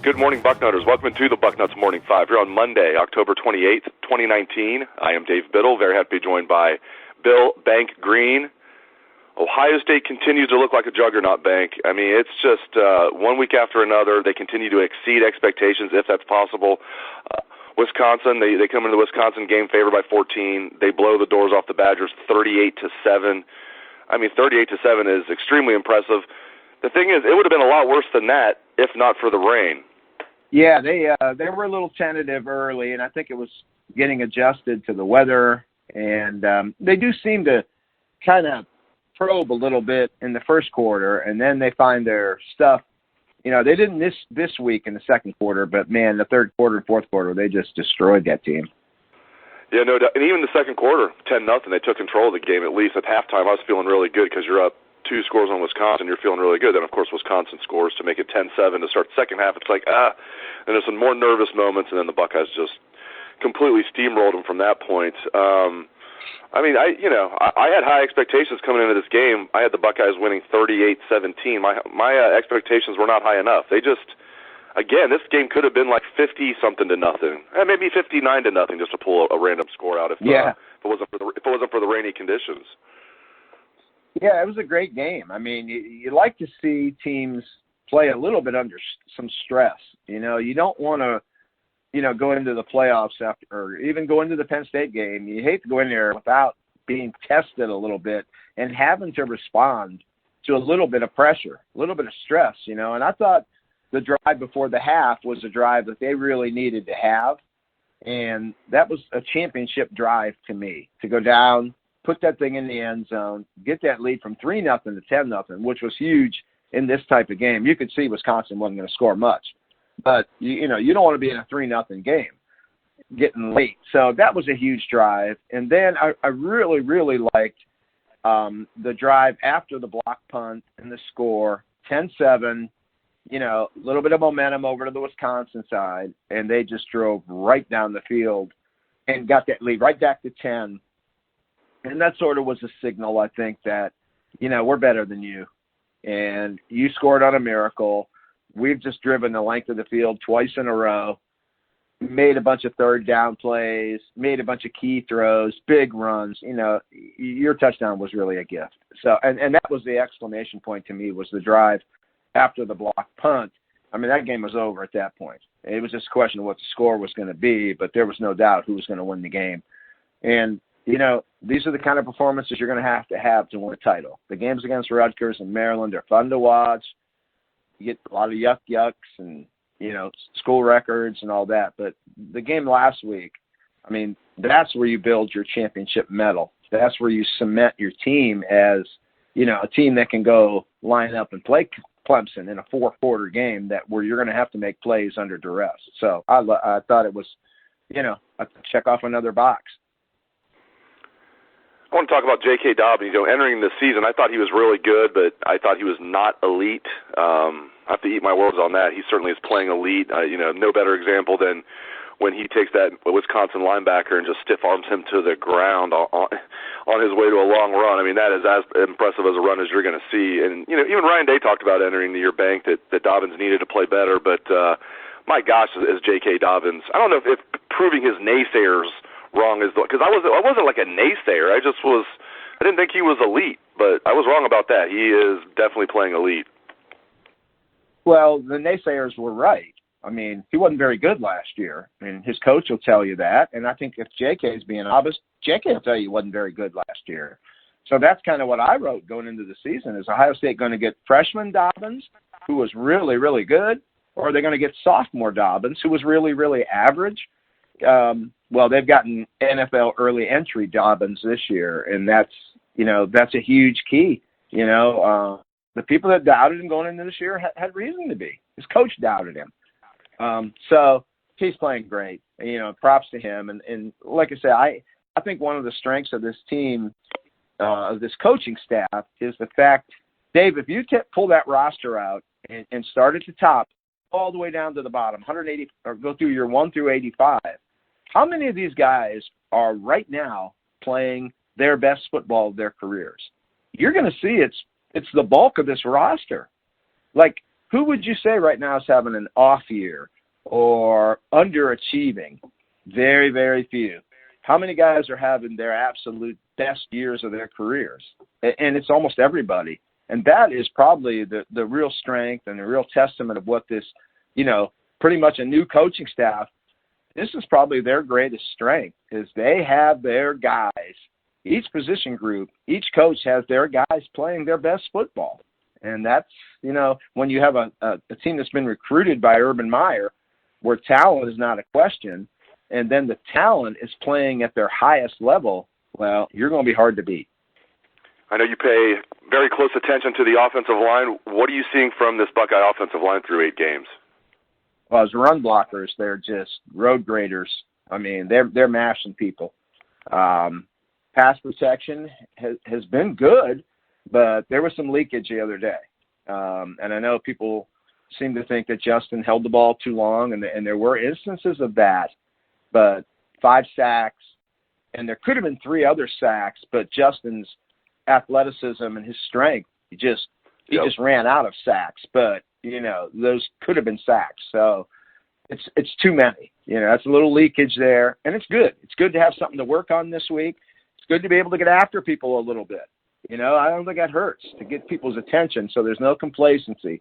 Good morning, Bucknutters. Welcome to the Bucknuts Morning Five. Here on Monday, October 28th, 2019. I am Dave Biddle. Very happy to be joined by Bill Bank Greene. Ohio State continues to look like a juggernaut, Bank. I mean, it's just one week after another. They continue to exceed expectations, if that's possible. Wisconsin, they come into the Wisconsin game favored by 14. They blow the doors off the Badgers 38-7. I mean, 38-7 is extremely impressive. The thing is, it would have been a lot worse than that if not for the rain. Yeah, they were a little tentative early, and I think it was getting adjusted to the weather. And they do seem to kind of probe a little bit in the first quarter, and then they find their stuff. You know, they didn't this week in the second quarter, but, man, the third quarter and fourth quarter, they just destroyed that team. Yeah, no doubt. And even the second quarter, 10-0, they took control of the game. At least at halftime, I was feeling really good because you're up 2 scores on Wisconsin, you're feeling really good. Then, of course, Wisconsin scores to make it 10-7 to start the second half. It's like, and there's some more nervous moments, and then the Buckeyes just completely steamrolled them from that point. I mean, I had high expectations coming into this game. I had the Buckeyes winning 38-17. My expectations were not high enough. They just, again, this game could have been like 50-something to nothing, maybe 59-0 just to pull a random score out if it wasn't for the rainy conditions. Yeah, it was a great game. I mean, you like to see teams play a little bit under some stress. You know, you don't want to, go into the playoffs after, or even go into the Penn State game. You hate to go in there without being tested a little bit and having to respond to a little bit of pressure, a little bit of stress, And I thought the drive before the half was a drive that they really needed to have. And that was a championship drive to me, to go down, put that thing in the end zone, get that lead from 3-0 to 10-0, which was huge in this type of game. You could see Wisconsin wasn't going to score much. But, you don't want to be in a 3-0 game getting late. So that was a huge drive. And then I really, really liked the drive after the block punt and the score, 10-7, a little bit of momentum over to the Wisconsin side, and they just drove right down the field and got that lead right back to 10. And that sort of was a signal, I think, that, we're better than you. And you scored on a miracle. We've just driven the length of the field twice in a row, made a bunch of third down plays, made a bunch of key throws, big runs. Your touchdown was really a gift. So, and that was the exclamation point to me, was the drive after the block punt. I mean, that game was over at that point. It was just a question of what the score was going to be, but there was no doubt who was going to win the game. And, these are the kind of performances you're going to have to win a title. The games against Rutgers and Maryland are fun to watch. You get a lot of yucks and, school records and all that. But the game last week, I mean, that's where you build your championship medal. That's where you cement your team as, a team that can go line up and play Clemson in a 4-quarter game where you're going to have to make plays under duress. So I thought it was, a check off another box. I want to talk about J.K. Dobbins. Entering the season, I thought he was really good, but I thought he was not elite. I have to eat my words on that. He certainly is playing elite. No better example than when he takes that Wisconsin linebacker and just stiff arms him to the ground on his way to a long run. I mean, that is as impressive as a run as you're going to see. And even Ryan Day talked about entering the year, Bank, that Dobbins needed to play better. But my gosh, is J.K. Dobbins. I don't know if proving his naysayers wrong is, because I wasn't like a naysayer. I didn't think he was elite, but I was wrong about that. He is definitely playing elite. Well, the naysayers were right. I mean, he wasn't very good last year, and his coach will tell you that. And I think if J.K. is being honest, J.K. will tell you he wasn't very good last year. So that's kind of what I wrote going into the season. Is Ohio State going to get freshman Dobbins, who was really, really good, or are they going to get sophomore Dobbins, who was really, really average? Well, they've gotten NFL early entry Dobbins this year, and that's a huge key. The people that doubted him going into this year had reason to be. His coach doubted him. So he's playing great. Props to him. And like I said, I think one of the strengths of this team, of this coaching staff, is the fact, Dave, if you pull that roster out and start at the top all the way down to the bottom, 180, or go through your 1 through 85, how many of these guys are right now playing their best football of their careers? You're going to see it's the bulk of this roster. Like, who would you say right now is having an off year or underachieving? Very, very few. How many guys are having their absolute best years of their careers? And it's almost everybody. And that is probably the real strength and the real testament of what this, pretty much a new coaching staff, this is probably their greatest strength, is they have their guys. Each position group, each coach has their guys playing their best football. And that's, when you have a team that's been recruited by Urban Meyer, where talent is not a question, and then the talent is playing at their highest level, well, you're going to be hard to beat. I know you pay very close attention to the offensive line. What are you seeing from this Buckeye offensive line through 8 games? Well, as run blockers, they're just road graders. I mean, they're mashing people. Pass protection has been good, but there was some leakage the other day. And I know people seem to think that Justin held the ball too long, and there were instances of that. But 5 sacks, and there could have been 3 other sacks, but Justin's athleticism and his strength, he just ran out of sacks. But, those could have been sacks. So it's too many. That's a little leakage there, and it's good. It's good to have something to work on this week. It's good to be able to get after people a little bit. I don't think that hurts, to get people's attention, so there's no complacency.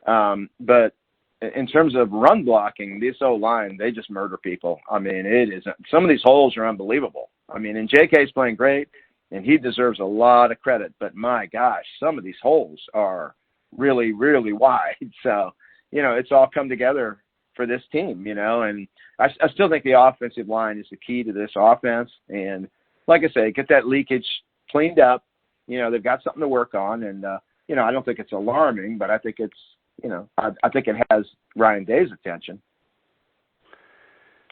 But in terms of run blocking, this O-line, they just murder people. I mean, some of these holes are unbelievable. I mean, and JK's playing great, and he deserves a lot of credit. But, my gosh, some of these holes are really, really wide. So, it's all come together for this team, and I still think the offensive line is the key to this offense. And, like I say, get that leakage cleaned up. They've got something to work on, and, I don't think it's alarming, but I think it's, I think it has Ryan Day's attention.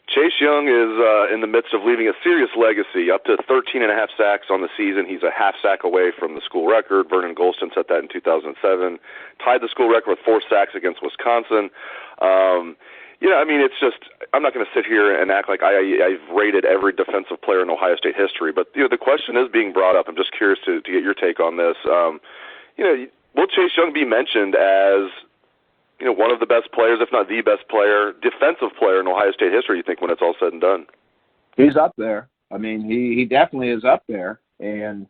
Chase Young is in the midst of leaving a serious legacy, up to 13.5 sacks on the season. He's a half sack away from the school record. Vernon Golston set that in 2007. Tied the school record with 4 sacks against Wisconsin. It's just, I'm not going to sit here and act like I've rated every defensive player in Ohio State history, but, the question is being brought up. I'm just curious to get your take on this. Will Chase Young be mentioned as, one of the best players, if not the best player, defensive player in Ohio State history, you think, when it's all said and done? He's up there. I mean, he definitely is up there, and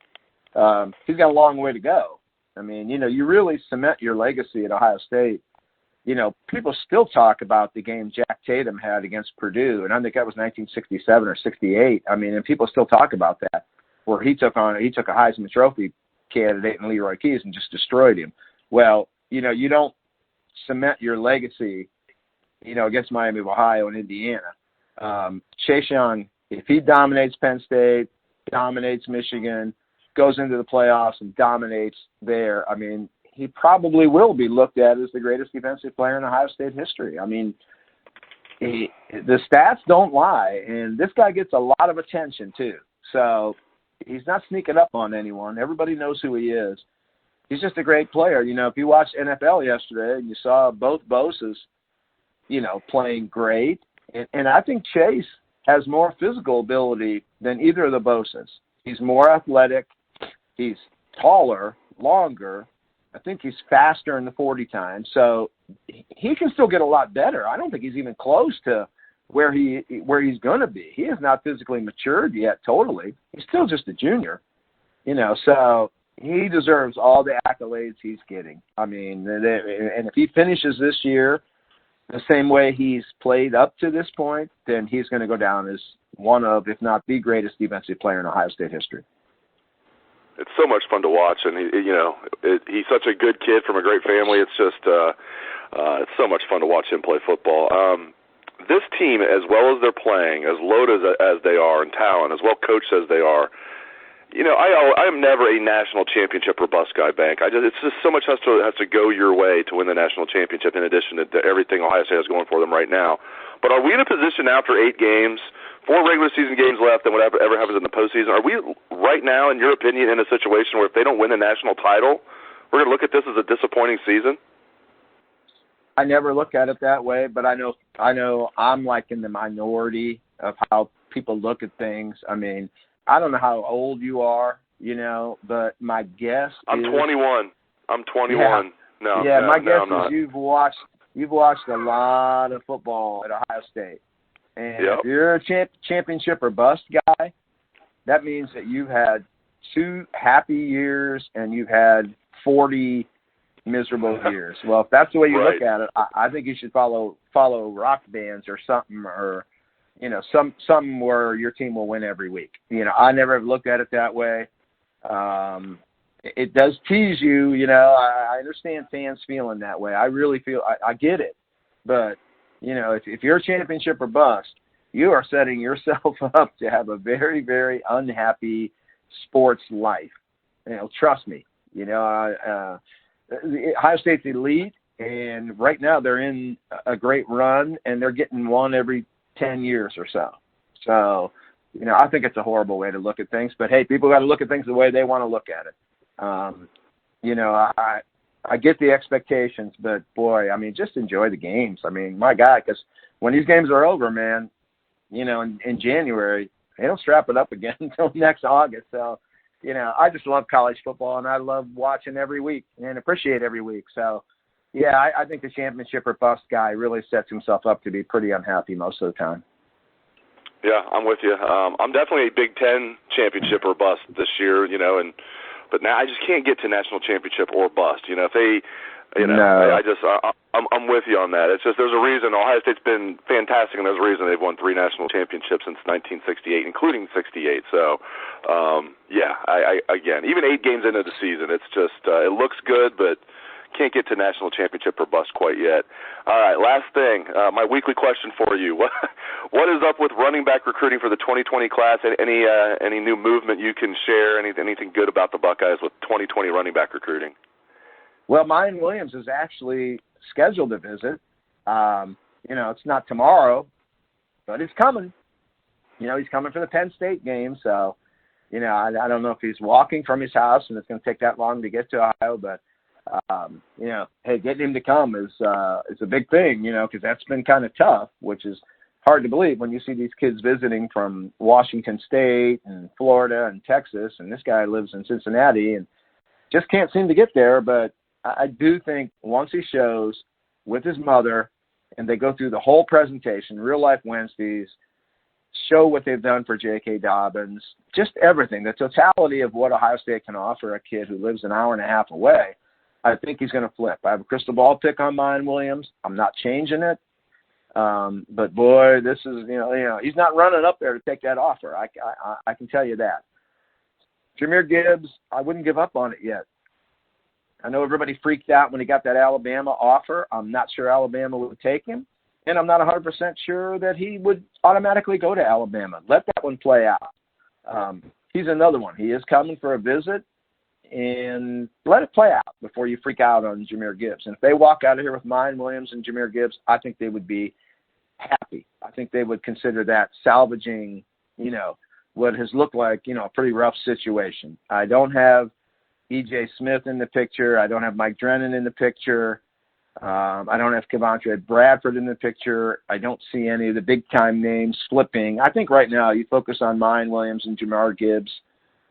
he's got a long way to go. I mean, you really cement your legacy at Ohio State. People still talk about the game Jack Tatum had against Purdue, and I think that was 1967 or 68. I mean, and people still talk about that, where he took a Heisman Trophy candidate in Leroy Keys and just destroyed him. Well, you don't cement your legacy, against Miami of Ohio and Indiana. Chase Young, if he dominates Penn State, dominates Michigan, goes into the playoffs and dominates there, I mean, he probably will be looked at as the greatest defensive player in Ohio State history. I mean, the stats don't lie, and this guy gets a lot of attention too. So he's not sneaking up on anyone. Everybody knows who he is. He's just a great player. If you watched NFL yesterday and you saw both Bosa's, playing great, and I think Chase has more physical ability than either of the Bosas. He's more athletic. He's taller, longer. I think he's faster in the 40 time. So he can still get a lot better. I don't think he's even close to where he's going to be. He has not physically matured yet totally. He's still just a junior, so he deserves all the accolades he's getting. I mean, and if he finishes this year the same way he's played up to this point, then he's going to go down as one of, if not the greatest defensive player in Ohio State history. It's so much fun to watch, and he's such a good kid from a great family. It's just it's so much fun to watch him play football. This team, as well as they're playing, as loaded as they are in talent, as well coached as they are, I am never a national championship or bust guy, Bank. It's just so much has to go your way to win the national championship, in addition to everything Ohio State has going for them right now. But are we in a position after 8 games 4 regular season games left than whatever ever happens in the postseason. Are we right now, in your opinion, in a situation where if they don't win the national title, we're going to look at this as a disappointing season? I never look at it that way, but I know I'm like in the minority of how people look at things. I mean, I don't know how old you are, but my guess I'm is 21. I'm 21. Yeah. My guess is you've watched a lot of football at Ohio State. And if you're a championship or bust guy, that means that you've had 2 happy years and you've had 40 miserable years. Well, if that's the way you look at it, I think you should follow rock bands or something, or something where your team will win every week. I never have looked at it that way. It does tease you. I understand fans feeling that way. I really feel I get it, but if you're a championship or bust, you are setting yourself up to have a very, very unhappy sports life. Trust me. Ohio State's elite, and right now they're in a great run, and they're getting one every 10 years or so. So, I think it's a horrible way to look at things. But, hey, people got to look at things the way they want to look at it. I get the expectations, but, boy, I mean, just enjoy the games. I mean, my God, because when these games are over, man, in January, they don't strap it up again until next August. So, I just love college football, and I love watching every week and appreciate every week. So, yeah, I think the championship or bust guy really sets himself up to be pretty unhappy most of the time. Yeah, I'm with you. I'm definitely a Big Ten championship or bust this year, but now I just can't get to national championship or bust. If they, I'm with you on that. It's just there's a reason Ohio State's been fantastic, and there's a reason they've won 3 national championships since 1968, including '68. So, again, even 8 games into the season, it's just it looks good, but can't get to national championship or bust quite yet. All right, last thing, my weekly question for you: what is up with running back recruiting for the 2020 class? Any new movement you can share? Anything good about the Buckeyes with 2020 running back recruiting? Well, Mayan Williams is actually scheduled a visit. It's not tomorrow, but it's coming. He's coming for the Penn State game, so I don't know if he's walking from his house and it's going to take that long to get to Ohio, but hey, getting him to come is a big thing, because that's been kind of tough, which is hard to believe when you see these kids visiting from Washington State and Florida and Texas, and this guy lives in Cincinnati and just can't seem to get there. But I do think once he shows with his mother and they go through the whole presentation, Real Life Wednesdays, show what they've done for J.K. Dobbins, just everything, the totality of what Ohio State can offer a kid who lives an hour and a half away, I think he's going to flip. I have a crystal ball pick on Mayan Williams. I'm not changing it. But, boy, this is, he's not running up there to take that offer. I can tell you that. Jahmyr Gibbs, I wouldn't give up on it yet. I know everybody freaked out when he got that Alabama offer. I'm not sure Alabama would take him, and I'm not 100% sure that he would automatically go to Alabama. Let that one play out. He's another one. He is coming for a visit, and let it play out before you freak out on Jahmyr Gibbs. And if they walk out of here with Mayan Williams and Jahmyr Gibbs, I think they would be happy. I think they would consider that salvaging, what has looked like, a pretty rough situation. I don't have E.J. Smith in the picture. I don't have Mike Drennan in the picture. I don't have Kevontre Bradford in the picture. I don't see any of the big-time names slipping. I think right now you focus on Mayan Williams and Jahmyr Gibbs,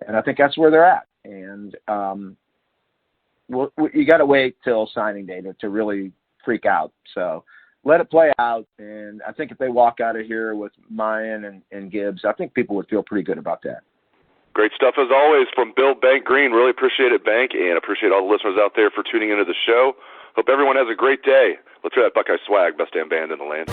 and I think that's where they're at. And you got to wait till signing day to really freak out. So let it play out, and I think if they walk out of here with Mayan and Gibbs, I think people would feel pretty good about that. Great stuff as always from Bill Bank Greene. Really appreciate it, Bank, and appreciate all the listeners out there for tuning into the show. Hope everyone has a great day. Let's hear that Buckeye swag, best damn band in the land.